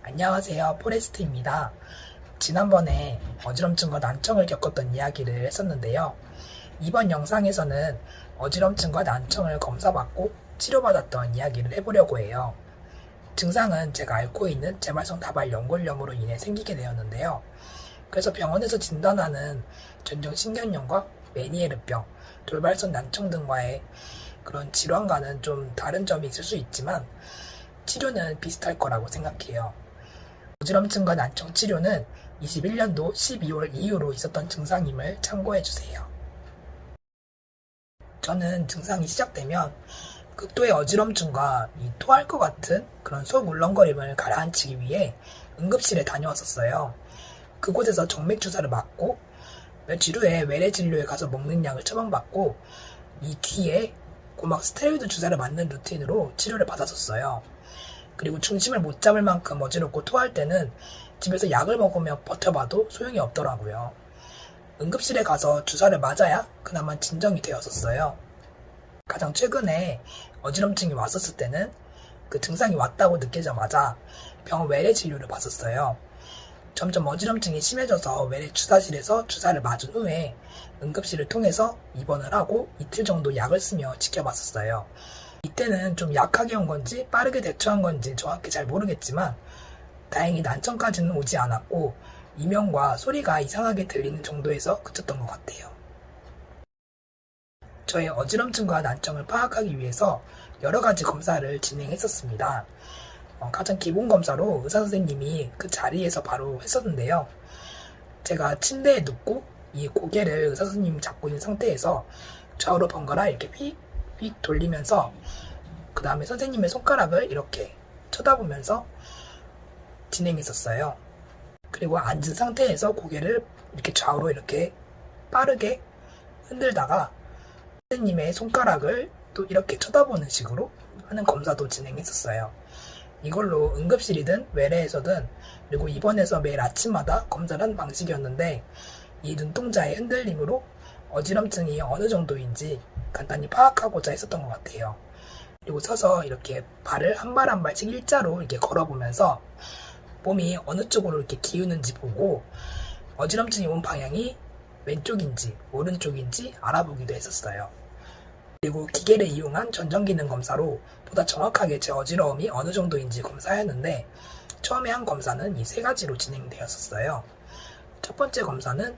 안녕하세요, 포레스트입니다. 지난번에 어지럼증과 난청을 겪었던 이야기를 했었는데요. 이번 영상에서는 어지럼증과 난청을 검사받고 치료받았던 이야기를 해보려고 해요. 증상은 제가 앓고 있는 재발성 다발 연골염으로 인해 생기게 되었는데요. 그래서 병원에서 진단하는 전정신경염과 메니에르병, 돌발성 난청 등과의 그런 질환과는 좀 다른 점이 있을 수 있지만 치료는 비슷할 거라고 생각해요. 어지럼증과 난청 치료는 21년도 12월 이후로 있었던 증상임을 참고해주세요. 저는 증상이 시작되면 극도의 어지럼증과 토할 것 같은 그런 속 울렁거림을 가라앉히기 위해 응급실에 다녀왔었어요. 그곳에서 정맥 주사를 맞고 며칠 후에 외래 진료에 가서 먹는 약을 처방받고 이 뒤에 고막 스테로이드 주사를 맞는 루틴으로 치료를 받았었어요. 그리고 중심을 못 잡을 만큼 어지럽고 토할 때는 집에서 약을 먹으며 버텨봐도 소용이 없더라고요. 응급실에 가서 주사를 맞아야 그나마 진정이 되었었어요. 가장 최근에 어지럼증이 왔었을 때는 그 증상이 왔다고 느끼자마자 병원 외래 진료를 받았어요. 점점 어지럼증이 심해져서 외래 주사실에서 주사를 맞은 후에 응급실을 통해서 입원을 하고 이틀 정도 약을 쓰며 지켜봤었어요. 이때는 좀 약하게 온 건지 빠르게 대처한 건지 정확히 잘 모르겠지만 다행히 난청까지는 오지 않았고 이명과 소리가 이상하게 들리는 정도에서 그쳤던 것 같아요. 저의 어지럼증과 난청을 파악하기 위해서 여러 가지 검사를 진행했었습니다. 가장 기본 검사로 의사 선생님이 그 자리에서 바로 했었는데요. 제가 침대에 눕고 이 고개를 의사 선생님이 잡고 있는 상태에서 좌우로 번갈아 이렇게 휙휙 돌리면서 그 다음에 선생님의 손가락을 이렇게 쳐다보면서 진행했었어요. 그리고 앉은 상태에서 고개를 이렇게 좌우로 이렇게 빠르게 흔들다가 선생님의 손가락을 또 이렇게 쳐다보는 식으로 하는 검사도 진행했었어요. 이걸로 응급실이든 외래에서든 그리고 입원해서 매일 아침마다 검사를 하는 방식이었는데 이 눈동자의 흔들림으로 어지럼증이 어느 정도인지 간단히 파악하고자 했었던 것 같아요. 그리고 서서 이렇게 발을 한 발 한 발씩 일자로 이렇게 걸어보면서 몸이 어느 쪽으로 이렇게 기우는지 보고 어지럼증이 온 방향이 왼쪽인지 오른쪽인지 알아보기도 했었어요. 그리고 기계를 이용한 전정기능 검사로 보다 정확하게 제 어지러움이 어느 정도인지 검사했는데 처음에 한 검사는 이 세 가지로 진행되었었어요. 첫 번째 검사는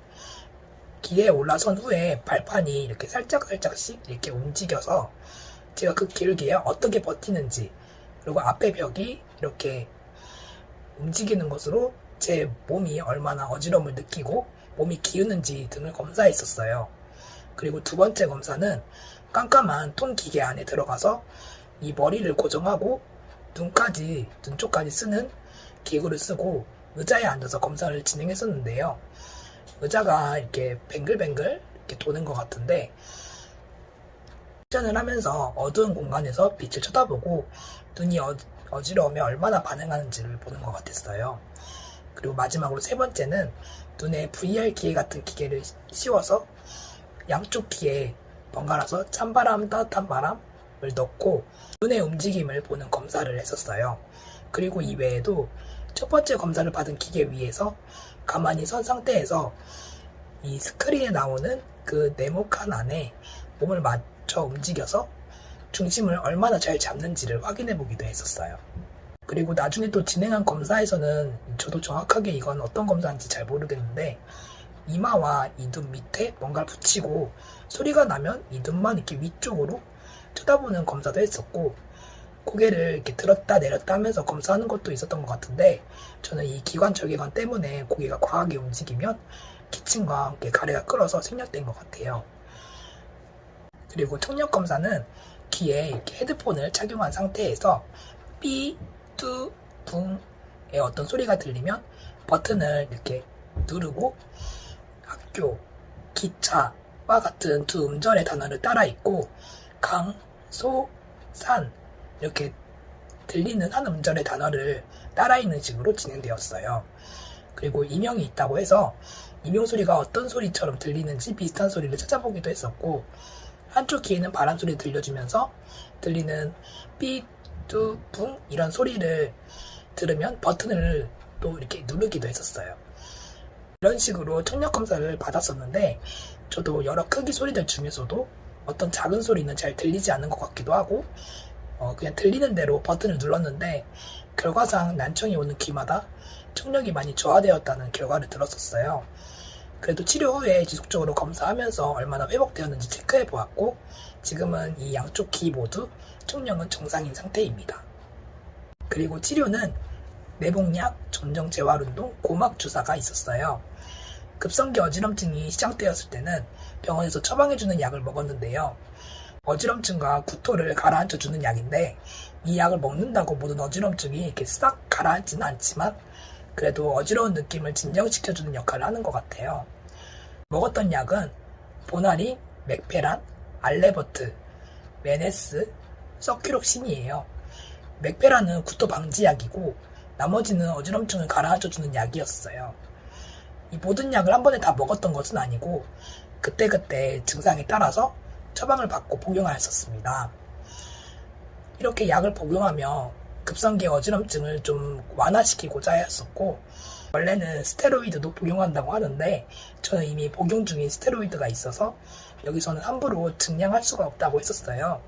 기계에 올라선 후에 발판이 이렇게 살짝씩 이렇게 움직여서 제가 그 기울기에 어떻게 버티는지 그리고 앞에 벽이 이렇게 움직이는 것으로 제 몸이 얼마나 어지러움을 느끼고 몸이 기우는지 등을 검사했었어요. 그리고 두 번째 검사는 깜깜한 통 기계 안에 들어가서 이 머리를 고정하고 눈 쪽까지 쓰는 기구를 쓰고 의자에 앉아서 검사를 진행했었는데요. 의자가 이렇게 뱅글뱅글 이렇게 도는 것 같은데 실전을 하면서 어두운 공간에서 빛을 쳐다보고 눈이 어지러우면 얼마나 반응하는지를 보는 것 같았어요. 그리고 마지막으로 세 번째는 눈에 VR 기계 같은 기계를 씌워서 양쪽 귀에 번갈아서 찬바람, 따뜻한 바람을 넣고 눈의 움직임을 보는 검사를 했었어요. 그리고 이외에도 첫 번째 검사를 받은 기계 위에서 가만히 선 상태에서 이 스크린에 나오는 그 네모칸 안에 몸을 맞춰 움직여서 중심을 얼마나 잘 잡는지를 확인해 보기도 했었어요. 그리고 나중에 또 진행한 검사에서는 저도 정확하게 이건 어떤 검사인지 잘 모르겠는데 이마와 이 눈 밑에 뭔가를 붙이고 소리가 나면 이 눈만 이렇게 위쪽으로 쳐다보는 검사도 했었고 고개를 이렇게 들었다 내렸다 하면서 검사하는 것도 있었던 것 같은데 저는 이 기관 절개관 때문에 고개가 과하게 움직이면 기침과 함께 가래가 끓어서 생략된 것 같아요. 그리고 청력 검사는 귀에 이렇게 헤드폰을 착용한 상태에서 삐, 뚜, 붕의 어떤 소리가 들리면 버튼을 이렇게 누르고 학교, 기차와 같은 두 음절의 단어를 따라 읽고 강, 소, 산 이렇게 들리는 한 음절의 단어를 따라 읽는 식으로 진행되었어요. 그리고 이명이 있다고 해서 이명 소리가 어떤 소리처럼 들리는지 비슷한 소리를 찾아보기도 했었고 한쪽 귀에는 바람 소리 들려주면서 들리는 삐, 뚜, 붕 이런 소리를 들으면 버튼을 또 이렇게 누르기도 했었어요. 이런 식으로 청력 검사를 받았었는데 저도 여러 크기 소리들 중에서도 어떤 작은 소리는 잘 들리지 않는 것 같기도 하고 그냥 들리는 대로 버튼을 눌렀는데 결과상 난청이 오는 귀마다 청력이 많이 저하되었다는 결과를 들었었어요. 그래도 치료 후에 지속적으로 검사하면서 얼마나 회복되었는지 체크해 보았고 지금은 이 양쪽 귀 모두 청력은 정상인 상태입니다. 그리고 치료는 내복약, 전정 재활운동, 고막 주사가 있었어요. 급성기 어지럼증이 시작되었을 때는 병원에서 처방해주는 약을 먹었는데요. 어지럼증과 구토를 가라앉혀주는 약인데 이 약을 먹는다고 모든 어지럼증이 이렇게 싹 가라앉지는 않지만 그래도 어지러운 느낌을 진정시켜주는 역할을 하는 것 같아요. 먹었던 약은 보나린, 맥페란, 알레버트, 메네스, 서큐록신이에요. 맥페란은 구토 방지약이고 나머지는 어지럼증을 가라앉혀주는 약이었어요. 이 모든 약을 한 번에 다 먹었던 것은 아니고 그때그때 증상에 따라서 처방을 받고 복용하였었습니다. 이렇게 약을 복용하며 급성기 어지럼증을 좀 완화시키고자 했었고 원래는 스테로이드도 복용한다고 하는데 저는 이미 복용 중인 스테로이드가 있어서 여기서는 함부로 증량할 수가 없다고 했었어요.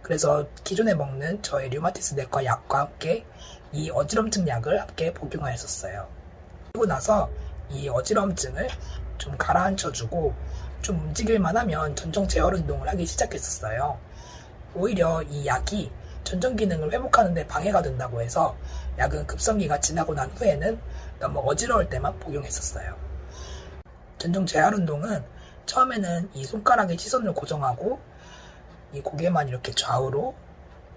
그래서 기존에 먹는 저의 류마티스 내과 약과 함께 이 어지럼증 약을 함께 복용하였었어요. 그리고 나서 이 어지럼증을 좀 가라앉혀주고 좀 움직일만 하면 전정 재활 운동을 하기 시작했었어요. 오히려 이 약이 전정 기능을 회복하는 데 방해가 된다고 해서 약은 급성기가 지나고 난 후에는 너무 어지러울 때만 복용했었어요. 전정 재활 운동은 처음에는 이 손가락에 시선을 고정하고 이 고개만 이렇게 좌우로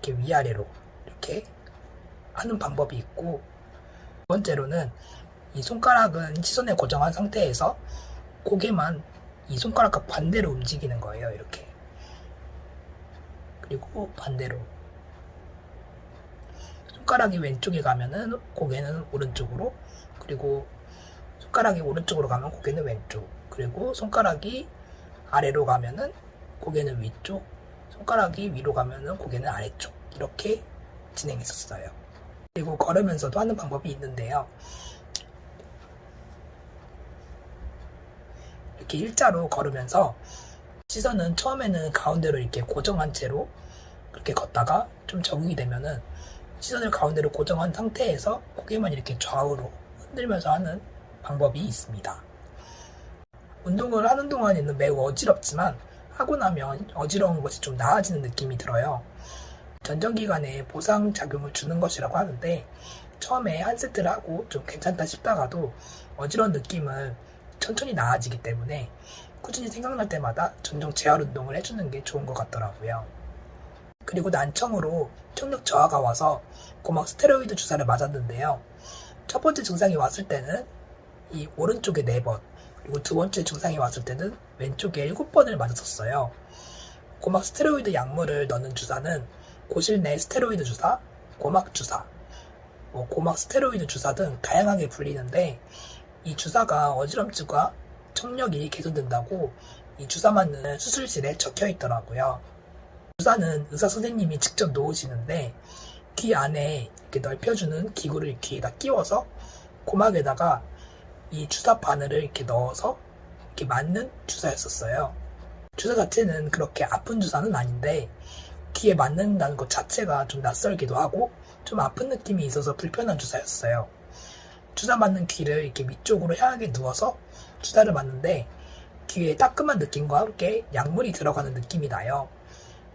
이렇게 위아래로 이렇게 하는 방법이 있고 두 번째로는 이 손가락은 시선에 고정한 상태에서 고개만 이 손가락과 반대로 움직이는 거예요. 이렇게. 그리고 반대로. 손가락이 왼쪽에 가면은 고개는 오른쪽으로, 그리고 손가락이 오른쪽으로 가면 고개는 왼쪽, 그리고 손가락이 아래로 가면은 고개는 위쪽, 손가락이 위로 가면은 고개는 아래쪽, 이렇게 진행했었어요. 그리고 걸으면서도 하는 방법이 있는데요. 이렇게 일자로 걸으면서 시선은 처음에는 가운데로 이렇게 고정한 채로 그렇게 걷다가 좀 적응이 되면은 시선을 가운데로 고정한 상태에서 고개만 이렇게 좌우로 흔들면서 하는 방법이 있습니다. 운동을 하는 동안에는 매우 어지럽지만 하고 나면 어지러운 것이 좀 나아지는 느낌이 들어요. 전정기간에 보상작용을 주는 것이라고 하는데 처음에 한 세트를 하고 좀 괜찮다 싶다가도 어지러운 느낌은 천천히 나아지기 때문에 꾸준히 생각날 때마다 전정 재활 운동을 해주는 게 좋은 것 같더라고요. 그리고 난청으로 청력 저하가 와서 고막 스테로이드 주사를 맞았는데요. 첫 번째 증상이 왔을 때는 이 오른쪽에 4번, 그리고 두 번째 증상이 왔을 때는 왼쪽에 7번을 맞았었어요. 고막 스테로이드 약물을 넣는 주사는 고실 내 스테로이드 주사, 고막 주사, 고막 스테로이드 주사 등 다양하게 불리는데 이 주사가 어지럼증과 청력이 개선된다고 이 주사 맞는 수술실에 적혀 있더라고요. 주사는 의사 선생님이 직접 놓으시는데 귀 안에 이렇게 넓혀주는 기구를 귀에다 끼워서 고막에다가 이 주사 바늘을 이렇게 넣어서 이렇게 맞는 주사였었어요. 주사 자체는 그렇게 아픈 주사는 아닌데 귀에 맞는다는 것 자체가 좀 낯설기도 하고 좀 아픈 느낌이 있어서 불편한 주사였어요. 주사 맞는 귀를 이렇게 위쪽으로 향하게 누워서 주사를 맞는데 귀에 따끔한 느낌과 함께 약물이 들어가는 느낌이 나요.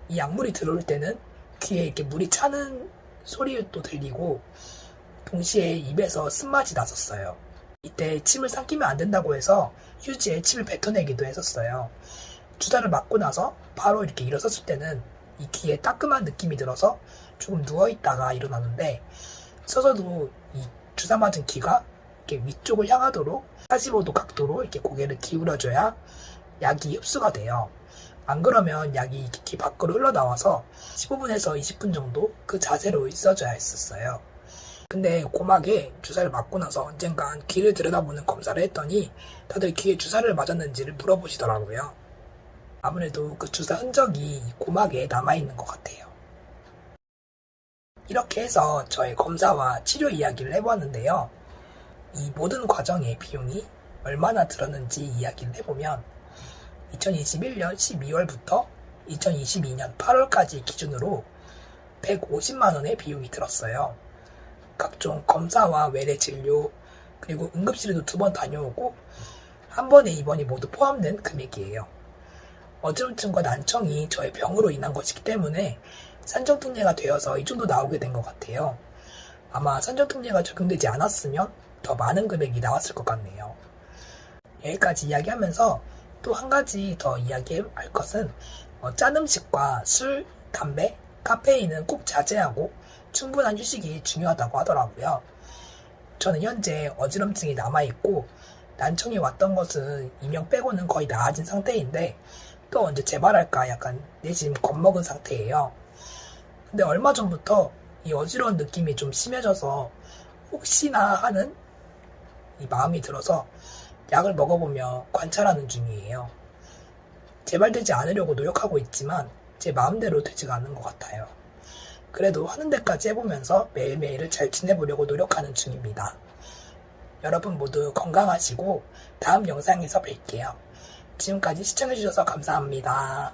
이 약물이 들어올 때는 귀에 이렇게 물이 차는 소리도 들리고 동시에 입에서 쓴맛이 났었어요. 이때 침을 삼키면 안 된다고 해서 휴지에 침을 뱉어내기도 했었어요. 주사를 맞고 나서 바로 이렇게 일어섰을 때는 이 귀에 따끔한 느낌이 들어서 조금 누워있다가 일어나는데 서서도 이 주사 맞은 귀가 이렇게 위쪽을 향하도록 45도 각도로 이렇게 고개를 기울여줘야 약이 흡수가 돼요. 안 그러면 약이 귀 밖으로 흘러나와서 15분에서 20분 정도 그 자세로 있어줘야 했었어요. 근데 고막에 주사를 맞고 나서 언젠간 귀를 들여다보는 검사를 했더니 다들 귀에 주사를 맞았는지를 물어보시더라고요. 아무래도 그 주사 흔적이 고막에 남아있는 것 같아요. 이렇게 해서 저의 검사와 치료 이야기를 해보았는데요. 이 모든 과정의 비용이 얼마나 들었는지 이야기를 해보면 2021년 12월부터 2022년 8월까지 기준으로 150만원의 비용이 들었어요. 각종 검사와 외래 진료, 그리고 응급실에도 2번 다녀오고 한 번에 입원이 모두 포함된 금액이에요. 어지럼증과 난청이 저의 병으로 인한 것이기 때문에 산정특례가 되어서 이 정도 나오게 된 것 같아요. 아마 산정특례가 적용되지 않았으면 더 많은 금액이 나왔을 것 같네요. 여기까지 이야기하면서 또 한 가지 더 이야기할 것은 짠 음식과 술, 담배, 카페인은 꼭 자제하고 충분한 휴식이 중요하다고 하더라고요. 저는 현재 어지럼증이 남아있고 난청이 왔던 것은 이명 빼고는 거의 나아진 상태인데 또 언제 재발할까 약간 내심 겁먹은 상태예요. 근데 얼마 전부터 이 어지러운 느낌이 좀 심해져서 혹시나 하는 이 마음이 들어서 약을 먹어보며 관찰하는 중이에요. 재발되지 않으려고 노력하고 있지만 제 마음대로 되지가 않는 것 같아요. 그래도 하는 데까지 해보면서 매일매일을 잘 지내보려고 노력하는 중입니다. 여러분 모두 건강하시고 다음 영상에서 뵐게요. 지금까지 시청해주셔서 감사합니다.